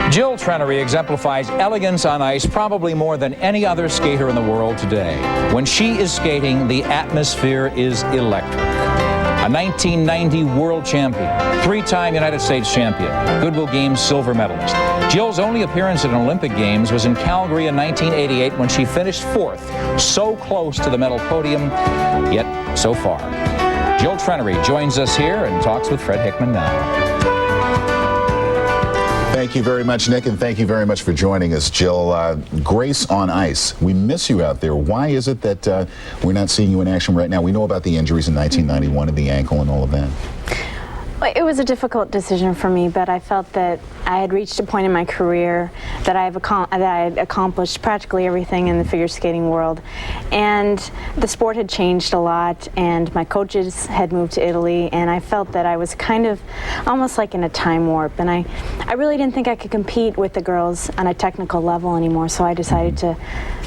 Jill Trenary exemplifies elegance on ice probably more than any other skater in the world today. When she is skating, the atmosphere is electric. A 1990 world champion, three-time United States champion, Goodwill Games silver medalist. Jill's only appearance at an Olympic Games was in Calgary in 1988 when she finished fourth, so close to the medal podium, yet so far. Jill Trenary joins us here and talks with Fred Hickman now. Thank you very much, Nick, and thank you very much for joining us, Jill. Grace on ice. We miss you out there. Why is it that we're not seeing you in action right now? We know about the injuries in 1991 and the ankle and all of that. It was a difficult decision for me, but I felt that I had reached a point in my career that I had accomplished practically everything in the figure skating world. And the sport had changed a lot, and my coaches had moved to Italy, and I felt that I was kind of almost like in a time warp. And I really didn't think I could compete with the girls on a technical level anymore, so I decided to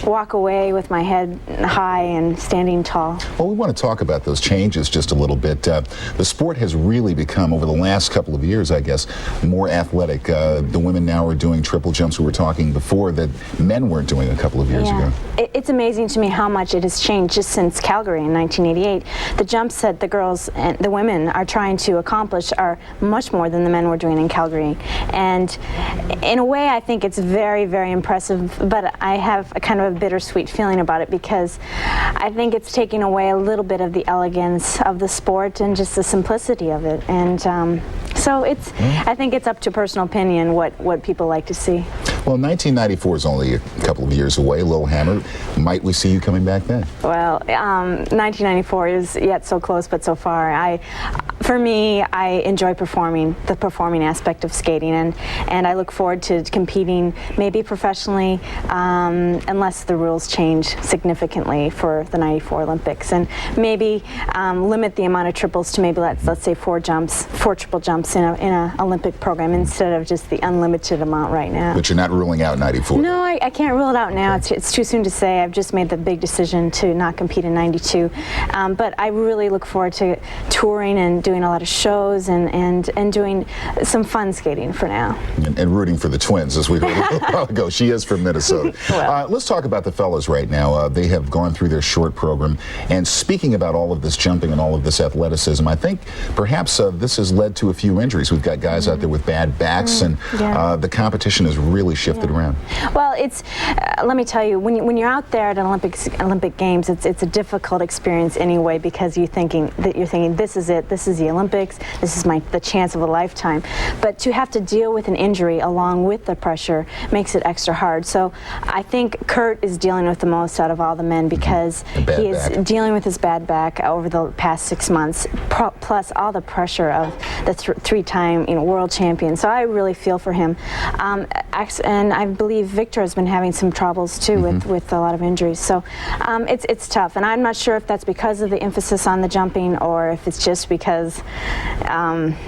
walk away with my head high and standing tall. Well, we want to talk about those changes just a little bit. The sport has really become, over the last couple of years, I guess, more athletic. The women now are doing triple jumps. We were talking before that men weren't doing a couple of years ago. It's amazing to me how much it has changed just since Calgary in 1988. The jumps that the girls and the women are trying to accomplish are much more than the men were doing in Calgary. And in a way, I think it's very, very impressive, but I have a kind of a bittersweet feeling about it because I think it's taking away a little bit of the elegance of the sport and just the simplicity of it. And so it's, I think it's up to personal opinion what people like to see. Well, 1994 is only a couple of years away. Lillehammer, might we see you coming back then? Well, 1994 is yet so close but so far. For me, I enjoy performing, the performing aspect of skating, and I look forward to competing maybe professionally unless the rules change significantly for the 94 Olympics, and maybe limit the amount of triples to maybe let's say four triple jumps in a Olympic program instead of just the unlimited amount right now. But you're not ruling out 94? No, I can't rule it out now. It's too soon to say. I've just made the big decision to not compete in 92. But I really look forward to touring and doing a lot of shows and doing some fun skating for now. And rooting for the Twins, as we heard a little while ago. She is from Minnesota. Well. Let's talk about the fellas right now. They have gone through their short program. And speaking about all of this jumping and all of this athleticism, I think perhaps this has led to a few injuries. We've got guys out there with bad backs, and the competition has really shifted around. Well, it's let me tell you, when you're out there at an Olympic Games, it's a difficult experience anyway, because you're thinking this is it, this is the Olympics, this is the chance of a lifetime. But to have to deal with an injury along with the pressure makes it extra hard. So I think Kurt is dealing with the most out of all the men, because he is dealing with his bad back over the past 6 months, plus all the pressure of the three-time world champion. So I really feel for him. And I believe Victor has been having some troubles too with a lot of injuries. So it's tough, and I'm not sure if that's because of the emphasis on the jumping or if it's just because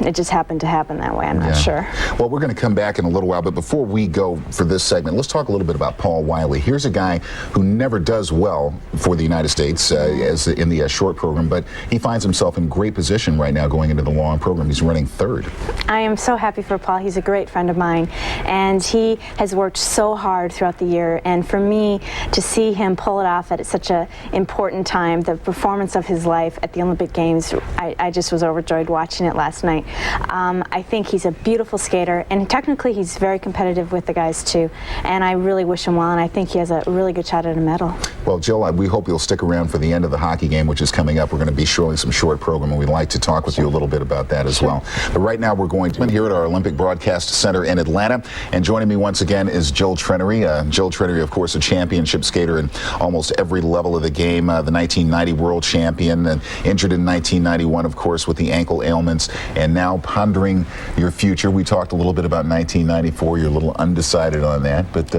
it just happened to happen that way. I'm not sure. Well, we're going to come back in a little while, but before we go for this segment, let's talk a little bit about Paul Wiley. Here's a guy who never does well for the United States as in the short program, but he finds himself in great position right now going into the long program. He's running third. I am so happy for Paul. He's a great friend of mine, and he has worked so hard throughout the year, and for me to see him pull it off at such an important time, the performance of his life at the Olympic Games, I just was overjoyed watching it last night. I think he's a beautiful skater, and technically he's very competitive with the guys too, and I really wish him well, and I think he has a really good shot at a medal. Well, Jill, we hope you'll stick around for the end of the hockey game, which is coming up. We're going to be showing some short program, and we'd like to talk with you a little bit about that as well. But right now we're going to be here at our Olympic Broadcast Center in Atlanta, and joining me once again is Jill Trenary. Jill Trenary, of course, a championship skater in almost every level of the game, the 1990 world champion, and injured in 1991, of course, with the ankle ailments, and now pondering your future. We talked a little bit about 1994. You're a little undecided on that, but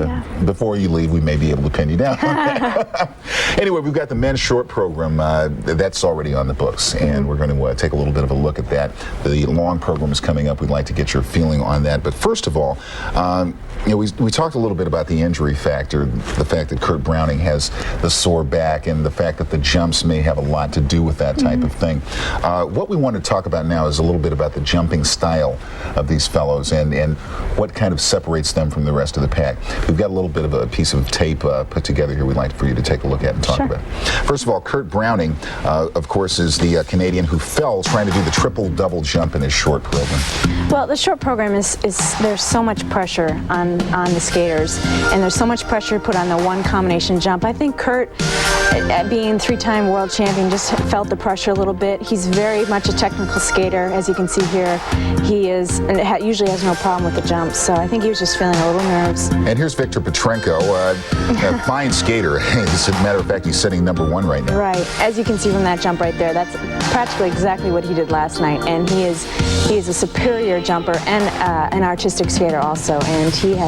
before you leave, we may be able to pin you down on that. Anyway, we've got the men's short program. That's already on the books, and we're going to take a little bit of a look at that. The long program is coming up. We'd like to get your feeling on that. But first of all, You know, we talked a little bit about the injury factor, the fact that Kurt Browning has the sore back, and the fact that the jumps may have a lot to do with that type of thing. What we want to talk about now is a little bit about the jumping style of these fellows and what kind of separates them from the rest of the pack. We've got a little bit of a piece of tape put together here we'd like for you to take a look at and talk about. First of all, Kurt Browning, of course, is the Canadian who fell trying to do the triple-double jump in his short program. Well, the short program is there's so much pressure on the skaters, and there's so much pressure put on the one combination jump. I think Kurt, being three-time world champion, just felt the pressure a little bit. He's very much a technical skater, as you can see here. He is, and usually has no problem with the jumps, so I think he was just feeling a little nerves. And here's Victor Petrenko, a fine skater. As a matter of fact, he's sitting #1 right now. Right, as you can see from that jump right there, that's practically exactly what he did last night, and he is a superior jumper and an artistic skater also, and he has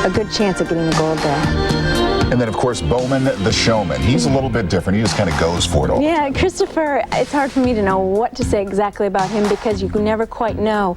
a good chance of getting the gold there. And then, of course, Bowman, the showman. He's a little bit different. He just kind of goes for it all. Yeah, Christopher, it's hard for me to know what to say exactly about him because you can never quite know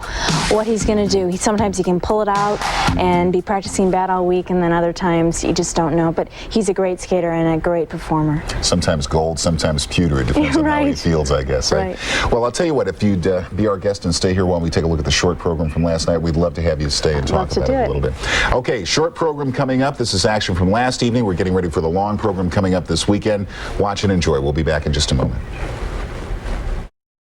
what he's going to do. Sometimes he can pull it out and be practicing bad all week, and then other times you just don't know. But he's a great skater and a great performer. Sometimes gold, sometimes pewter. It depends on how he feels, I guess. Right. Well, I'll tell you what, if you'd be our guest and stay here while we take a look at the short program from last night, we'd love to have you stay and talk about it a little bit. Okay, short program coming up. This is action from last evening. We're getting ready for the long program coming up this weekend. Watch and enjoy. We'll be back in just a moment.